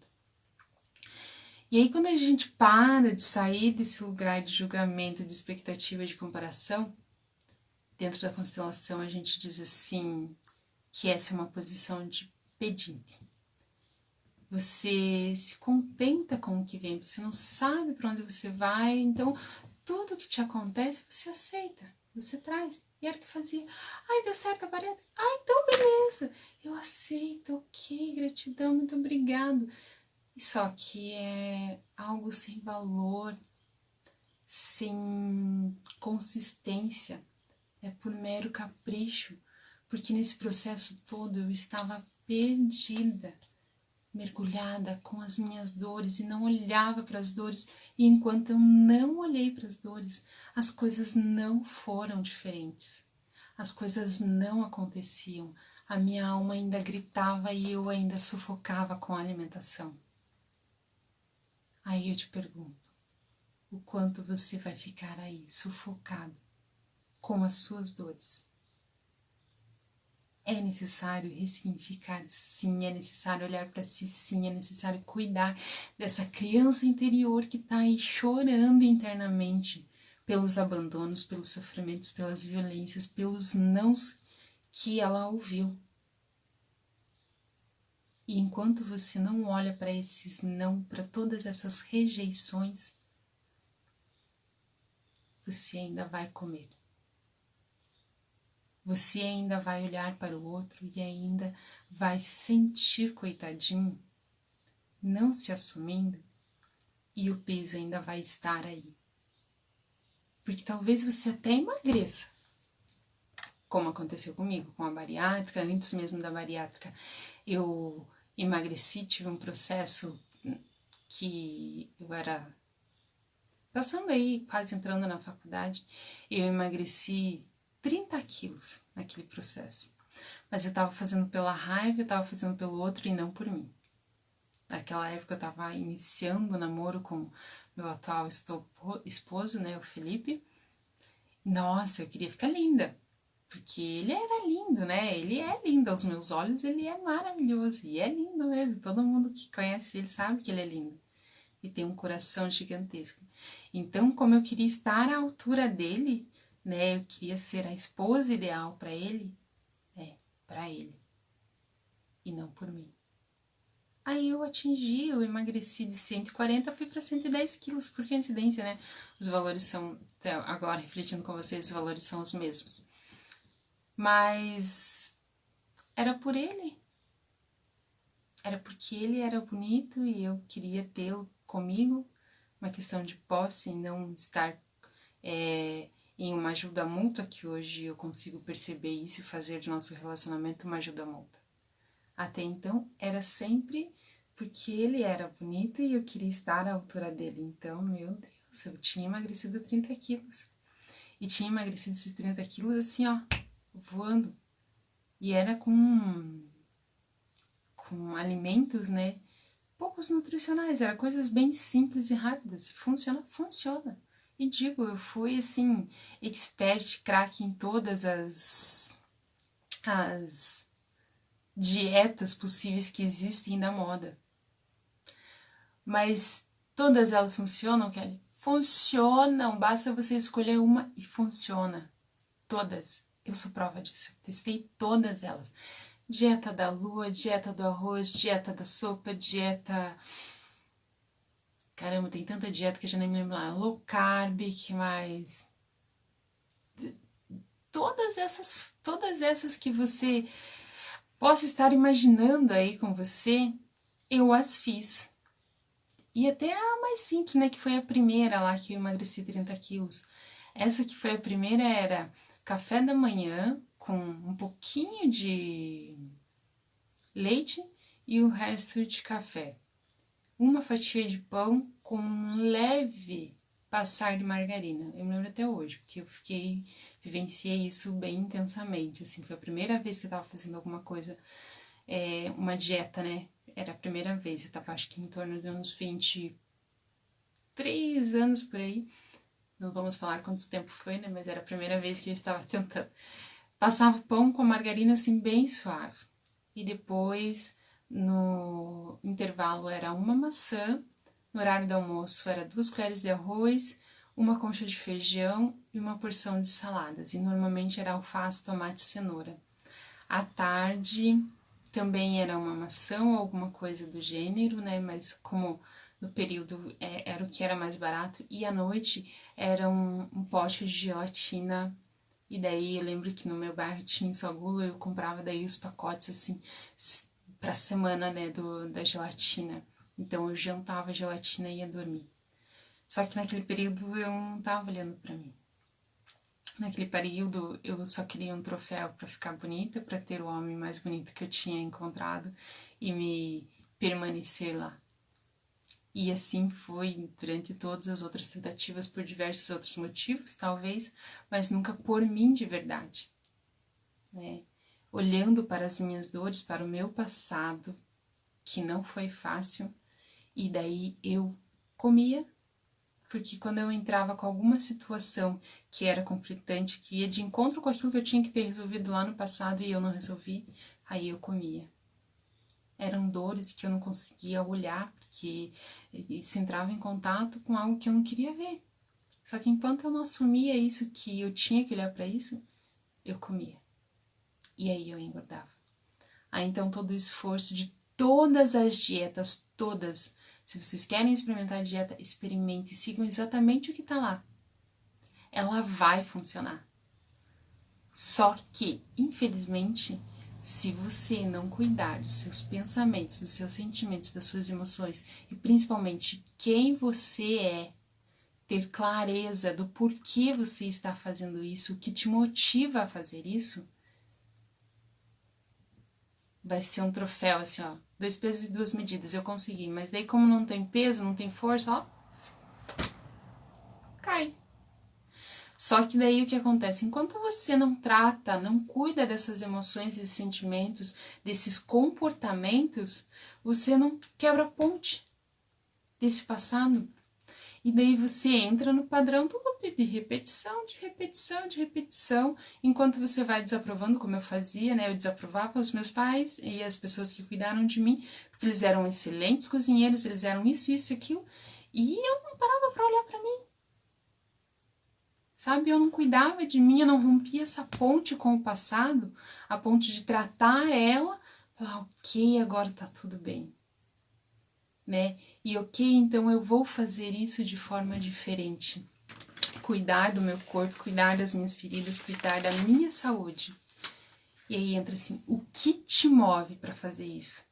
E aí, quando a gente para de sair desse lugar de julgamento, de expectativa, de comparação, dentro da constelação a gente diz assim, que essa é uma posição de pedinte. você se contenta com o que vem, você não sabe para onde você vai, então tudo que te acontece você aceita, você traz. E era o que fazia. Ai, deu certo a parede? Ai, então beleza. Eu aceito, ok, gratidão, muito obrigado. Só que é algo sem valor, sem consistência, é por mero capricho, porque nesse processo todo eu estava perdida, mergulhada com as minhas dores e não olhava para as dores, e enquanto eu não olhei para as dores, as coisas não foram diferentes, as coisas não aconteciam, a minha alma ainda gritava e eu ainda sufocava com a alimentação. Aí eu te pergunto, o quanto você vai ficar aí sufocado com as suas dores? É necessário ressignificar, sim, é necessário olhar para si, sim, é necessário cuidar dessa criança interior que está aí chorando internamente pelos abandonos, pelos sofrimentos, pelas violências, pelos nãos que ela ouviu. E enquanto você não olha para esses não, para todas essas rejeições, você ainda vai comer. Você ainda vai olhar para o outro e ainda vai se sentir coitadinho, não se assumindo, e o peso ainda vai estar aí. Porque talvez você até emagreça, como aconteceu comigo com a bariátrica. Antes mesmo da bariátrica, eu emagreci, tive um processo que eu era passando aí, quase entrando na faculdade, eu emagreci 30 quilos naquele processo. Mas eu tava fazendo pela raiva, eu tava fazendo pelo outro e não por mim. Naquela época eu tava iniciando o namoro com meu atual esposo, né, o Felipe. Nossa, eu queria ficar linda, porque ele era lindo, né? Ele é lindo aos meus olhos, ele é maravilhoso e é lindo mesmo. Todo mundo que conhece ele sabe que ele é lindo e tem um coração gigantesco. Então, como eu queria estar à altura dele, né? Eu queria ser a esposa ideal para ele e não por mim. Aí eu emagreci de 140, fui para 110 quilos, por coincidência, né? Os valores são, agora refletindo com vocês, os valores são os mesmos. Mas era por ele. Era porque ele era bonito e eu queria tê-lo comigo. Uma questão de posse e não estar em uma ajuda mútua, que hoje eu consigo perceber isso e fazer do nosso relacionamento uma ajuda mútua. Até então, era sempre porque ele era bonito e eu queria estar à altura dele. Então, meu Deus, eu tinha emagrecido 30 quilos. E tinha emagrecido esses 30 quilos assim, ó, voando. E era com alimentos, né, poucos nutricionais. Era coisas bem simples e rápidas. E funciona, funciona. E digo, eu fui, assim, expert, craque em todas as dietas possíveis que existem da moda. Mas todas elas funcionam, Kelly? Funcionam, basta você escolher uma e funciona. Todas. Eu sou prova disso. Testei todas elas. Dieta da lua, dieta do arroz, dieta da sopa, dieta... Caramba, tem tanta dieta que eu já nem me lembro lá. Low carb, que mais? Todas essas que você possa estar imaginando aí com você, eu as fiz. E até a mais simples, né, que foi a primeira lá que eu emagreci 30 quilos. Essa que foi a primeira era café da manhã com um pouquinho de leite e o resto de café. Uma fatia de pão com um leve passar de margarina. Eu me lembro até hoje, porque eu vivenciei isso bem intensamente, assim, foi a primeira vez que eu tava fazendo alguma coisa, uma dieta, né? Era a primeira vez, eu tava acho que em torno de uns 23 anos por aí. Não vamos falar quanto tempo foi, né? Mas era a primeira vez que eu estava tentando. Passava pão com a margarina assim bem suave. E depois, no intervalo, era uma maçã. No horário do almoço, era 2 colheres de arroz, uma concha de feijão e uma porção de saladas. E normalmente era alface, tomate e cenoura. À tarde, também era uma maçã ou alguma coisa do gênero, né? Mas como no período era o que era mais barato, e à noite era um pote de gelatina. E daí eu lembro que no meu bairro tinha só gula, eu comprava daí os pacotes assim pra semana, né, da gelatina. Então eu jantava gelatina e ia dormir. Só que naquele período eu não tava olhando pra mim. Naquele período eu só queria um troféu pra ficar bonita, pra ter o homem mais bonito que eu tinha encontrado e me permanecer lá. E assim foi durante todas as outras tentativas, por diversos outros motivos, talvez, mas nunca por mim de verdade, né? Olhando para as minhas dores, para o meu passado, que não foi fácil, e daí eu comia, porque quando eu entrava com alguma situação que era conflitante, que ia de encontro com aquilo que eu tinha que ter resolvido lá no passado e eu não resolvi, aí eu comia. Eram dores que eu não conseguia olhar, porque isso entrava em contato com algo que eu não queria ver. Só que enquanto eu não assumia isso, que eu tinha que olhar para isso, eu comia. E aí eu engordava. Aí então todo o esforço de todas as dietas, todas, se vocês querem experimentar a dieta, experimente, sigam exatamente o que tá lá. Ela vai funcionar. Só que, infelizmente, se você não cuidar dos seus pensamentos, dos seus sentimentos, das suas emoções e principalmente quem você é, ter clareza do porquê você está fazendo isso, o que te motiva a fazer isso, vai ser um troféu assim, ó, 2 pesos e 2 medidas, eu consegui, mas daí como não tem peso, não tem força, ó, cai. Só que daí o que acontece? Enquanto você não trata, não cuida dessas emoções, desses sentimentos, desses comportamentos, você não quebra a ponte desse passado. E daí você entra no padrão do loop de repetição, de repetição, de repetição, enquanto você vai desaprovando, como eu fazia, né? Eu desaprovava os meus pais e as pessoas que cuidaram de mim, porque eles eram excelentes cozinheiros, eles eram isso, isso e aquilo, e eu não parava para olhar para mim. Sabe, eu não cuidava de mim, eu não rompia essa ponte com o passado, a ponte de tratar ela, falar, ok, agora tá tudo bem, né? E ok, então eu vou fazer isso de forma diferente. Cuidar do meu corpo, cuidar das minhas feridas, cuidar da minha saúde. E aí entra assim, o que te move para fazer isso?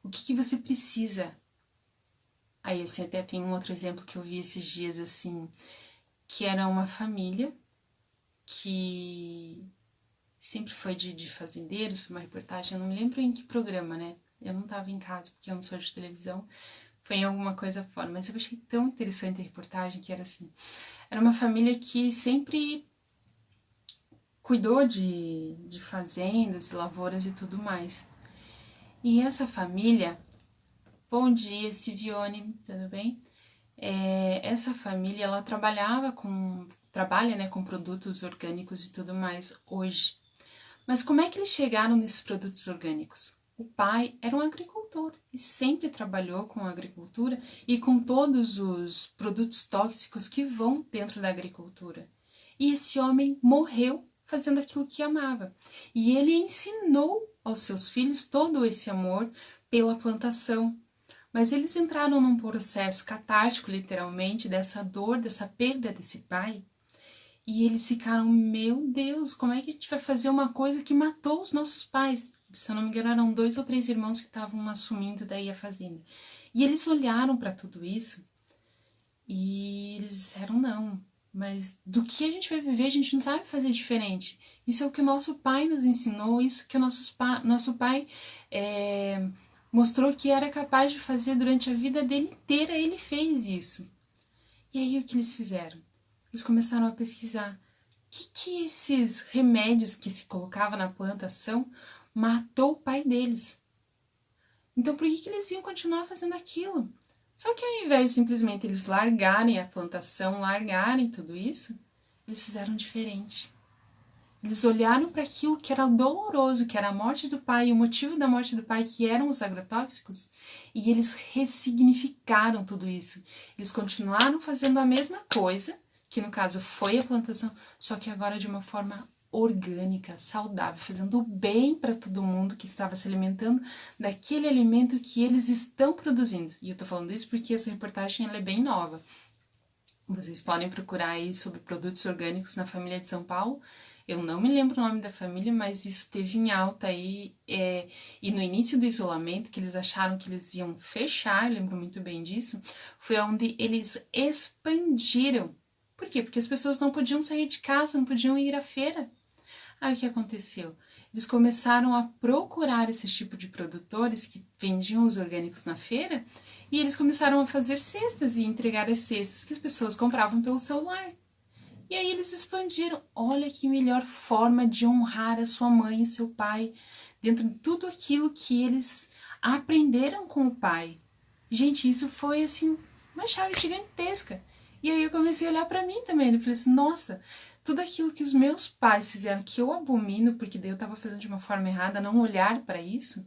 O que você precisa? Aí assim, até tem um outro exemplo que eu vi esses dias assim, que era uma família que sempre foi de fazendeiros, foi uma reportagem, eu não me lembro em que programa, né? Eu não tava em casa, porque eu não sou de televisão, foi em alguma coisa fora, mas eu achei tão interessante a reportagem, que era assim, era uma família que sempre cuidou de fazendas, lavouras e tudo mais. E essa família, bom dia, Sivione, tudo bem? Essa família, ela trabalha, né, com produtos orgânicos e tudo mais hoje. Mas como é que eles chegaram nesses produtos orgânicos? O pai era um agricultor e sempre trabalhou com a agricultura e com todos os produtos tóxicos que vão dentro da agricultura. E esse homem morreu fazendo aquilo que amava. E ele ensinou aos seus filhos todo esse amor pela plantação. Mas eles entraram num processo catártico, literalmente, dessa dor, dessa perda desse pai. E eles ficaram, meu Deus, como é que a gente vai fazer uma coisa que matou os nossos pais? Se eu não me engano, eram 2 ou 3 irmãos que estavam assumindo daí a fazenda. E eles olharam para tudo isso e eles disseram, não, mas do que a gente vai viver, a gente não sabe fazer diferente. Isso é o que o nosso pai nos ensinou, isso que o nosso pai mostrou que era capaz de fazer durante a vida dele inteira, ele fez isso. E aí o que eles fizeram? Eles começaram a pesquisar o que esses remédios que se colocava na plantação matou o pai deles. Então por que eles iam continuar fazendo aquilo? Só que ao invés de simplesmente eles largarem a plantação, largarem tudo isso, eles fizeram diferente. Eles olharam para aquilo que era doloroso, que era a morte do pai, e o motivo da morte do pai, que eram os agrotóxicos, e eles ressignificaram tudo isso. Eles continuaram fazendo a mesma coisa, que no caso foi a plantação, só que agora de uma forma orgânica, saudável, fazendo bem para todo mundo que estava se alimentando daquele alimento que eles estão produzindo. E eu tô falando isso porque essa reportagem ela é bem nova. Vocês podem procurar aí sobre produtos orgânicos na família de São Paulo. Eu não me lembro o nome da família, mas isso teve em alta aí. E no início do isolamento, que eles acharam que eles iam fechar, eu lembro muito bem disso, foi onde eles expandiram. Por quê? Porque as pessoas não podiam sair de casa, não podiam ir à feira. Aí o que aconteceu? Eles começaram a procurar esse tipo de produtores que vendiam os orgânicos na feira e eles começaram a fazer cestas e entregar as cestas que as pessoas compravam pelo celular. E aí eles expandiram. Olha que melhor forma de honrar a sua mãe e seu pai dentro de tudo aquilo que eles aprenderam com o pai. Gente, isso foi assim uma chave gigantesca. E aí eu comecei a olhar para mim também. Eu falei assim, nossa, tudo aquilo que os meus pais fizeram, que eu abomino, porque daí eu tava fazendo de uma forma errada, não olhar para isso,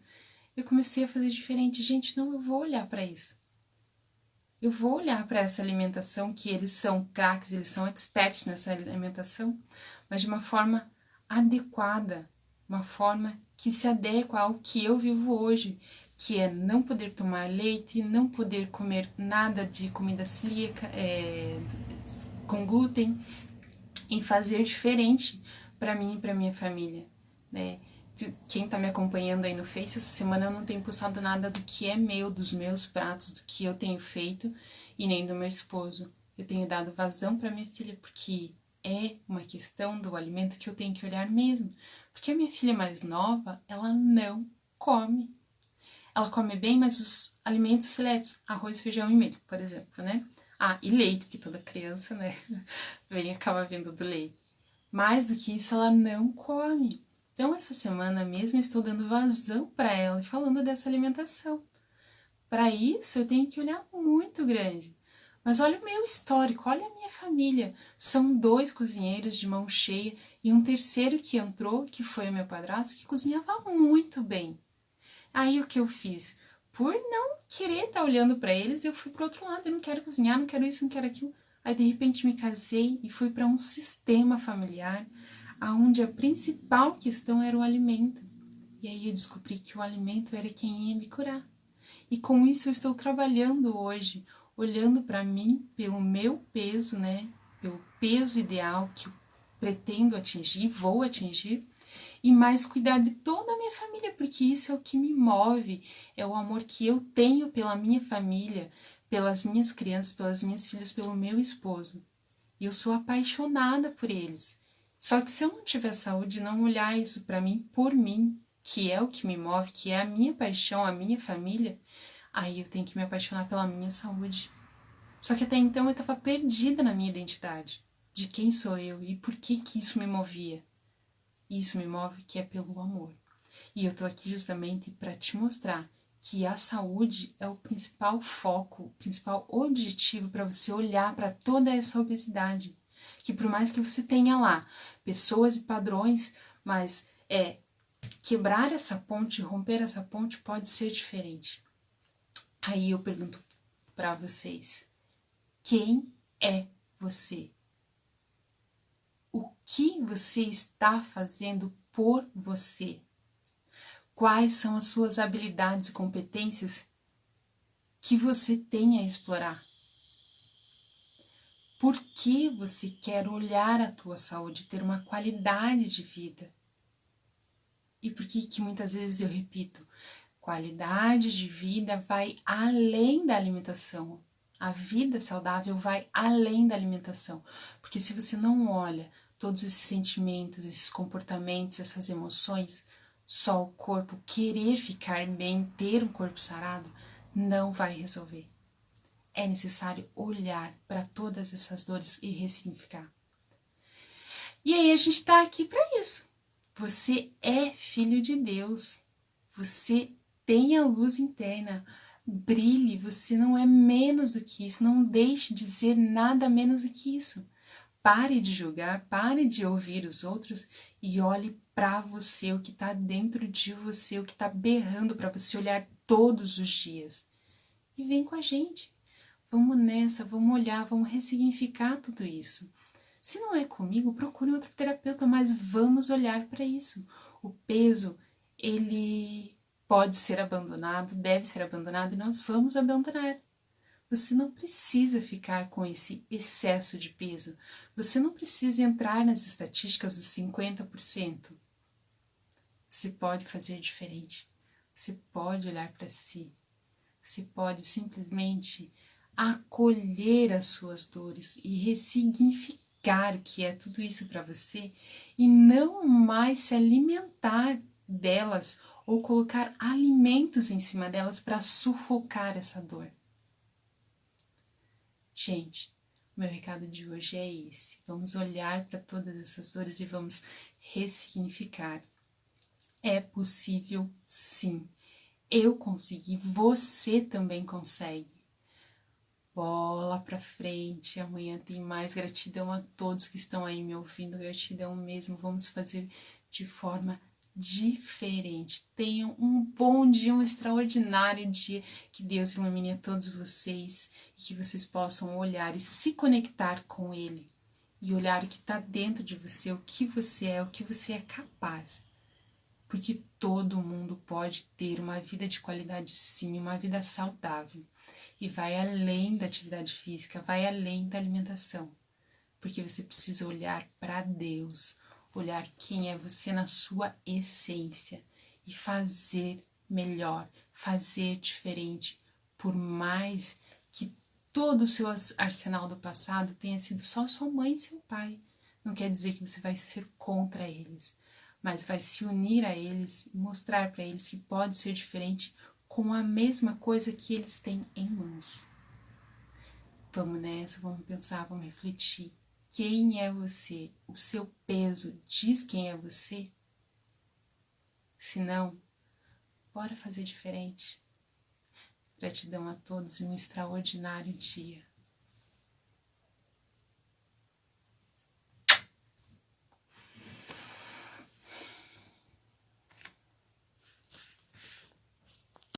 eu comecei a fazer diferente. Gente, não, eu vou olhar para isso. Eu vou olhar para essa alimentação, que eles são craques, eles são experts nessa alimentação, mas de uma forma adequada, uma forma que se adequa ao que eu vivo hoje, que é não poder tomar leite, não poder comer nada de comida celíaca, com glúten, em fazer diferente para mim e para minha família, né? Quem tá me acompanhando aí no Face, essa semana eu não tenho postado nada do que é meu, dos meus pratos, do que eu tenho feito e nem do meu esposo. Eu tenho dado vazão para minha filha porque é uma questão do alimento que eu tenho que olhar mesmo. Porque a minha filha mais nova, ela não come. Ela come bem, mas os alimentos seletos, arroz, feijão e milho, por exemplo, né? Ah, e leite, que toda criança, né, acaba vindo do leite. Mais do que isso, ela não come. Então, essa semana mesmo, estou dando vazão para ela e falando dessa alimentação. Para isso, eu tenho que olhar muito grande. Mas olha o meu histórico, olha a minha família. São 2 cozinheiros de mão cheia e um terceiro que entrou, que foi o meu padrasto, que cozinhava muito bem. Aí o que eu fiz? Por não querer estar olhando para eles, eu fui para outro lado. Eu não quero cozinhar, não quero isso, não quero aquilo. Aí de repente me casei e fui para um sistema familiar onde a principal questão era o alimento. E aí eu descobri que o alimento era quem ia me curar. E com isso eu estou trabalhando hoje, olhando para mim pelo meu peso, né? Pelo peso ideal que eu pretendo atingir, vou atingir, e mais cuidar de toda a minha família, porque isso é o que me move, é o amor que eu tenho pela minha família, pelas minhas crianças, pelas minhas filhas, pelo meu esposo. E eu sou apaixonada por eles. Só que se eu não tiver saúde, não olhar isso para mim, por mim, que é o que me move, que é a minha paixão, a minha família, aí eu tenho que me apaixonar pela minha saúde. Só que até então eu estava perdida na minha identidade, de quem sou eu e por que isso me movia. E isso me move que é pelo amor. E eu tô aqui justamente para te mostrar que a saúde é o principal foco, o principal objetivo para você olhar para toda essa obesidade. Que por mais que você tenha lá pessoas e padrões, mas quebrar essa ponte, romper essa ponte pode ser diferente. Aí eu pergunto para vocês, quem é você? O que você está fazendo por você? Quais são as suas habilidades e competências que você tem a explorar? Por que você quer olhar a tua saúde, ter uma qualidade de vida? E por que muitas vezes eu repito, qualidade de vida vai além da alimentação. A vida saudável vai além da alimentação. Porque se você não olha todos esses sentimentos, esses comportamentos, essas emoções, só o corpo querer ficar bem, ter um corpo sarado, não vai resolver. É necessário olhar para todas essas dores e ressignificar. E aí a gente está aqui para isso. Você é filho de Deus. Você tem a luz interna. Brilhe, você não é menos do que isso. Não deixe de dizer nada menos do que isso. Pare de julgar, pare de ouvir os outros e olhe para você, o que está dentro de você, o que está berrando para você olhar todos os dias. E vem com a gente. Vamos nessa, vamos olhar, vamos ressignificar tudo isso. Se não é comigo, procure outro terapeuta, mas vamos olhar para isso. O peso, ele pode ser abandonado, deve ser abandonado e nós vamos abandonar. Você não precisa ficar com esse excesso de peso. Você não precisa entrar nas estatísticas dos 50%. Você pode fazer diferente. Você pode olhar para si. Você pode simplesmente acolher as suas dores e ressignificar o que é tudo isso para você e não mais se alimentar delas ou colocar alimentos em cima delas para sufocar essa dor. Gente, o meu recado de hoje é esse. Vamos olhar para todas essas dores e vamos ressignificar. É possível, sim. Eu consegui, você também consegue. Bola pra frente, amanhã tem mais. Gratidão a todos que estão aí me ouvindo, gratidão mesmo. Vamos fazer de forma diferente. Tenham um bom dia, um extraordinário dia. Que Deus ilumine a todos vocês e que vocês possam olhar e se conectar com Ele e olhar o que está dentro de você, o que você é capaz. Porque todo mundo pode ter uma vida de qualidade, sim, uma vida saudável. E vai além da atividade física, vai além da alimentação. Porque você precisa olhar para Deus, olhar quem é você na sua essência e fazer melhor, fazer diferente, por mais que todo o seu arsenal do passado tenha sido só sua mãe e seu pai. Não quer dizer que você vai ser contra eles, mas vai se unir a eles e mostrar para eles que pode ser diferente com a mesma coisa que eles têm em mãos. Vamos nessa, vamos pensar, vamos refletir. Quem é você? O seu peso diz quem é você? Se não, bora fazer diferente. Gratidão a todos e um extraordinário dia.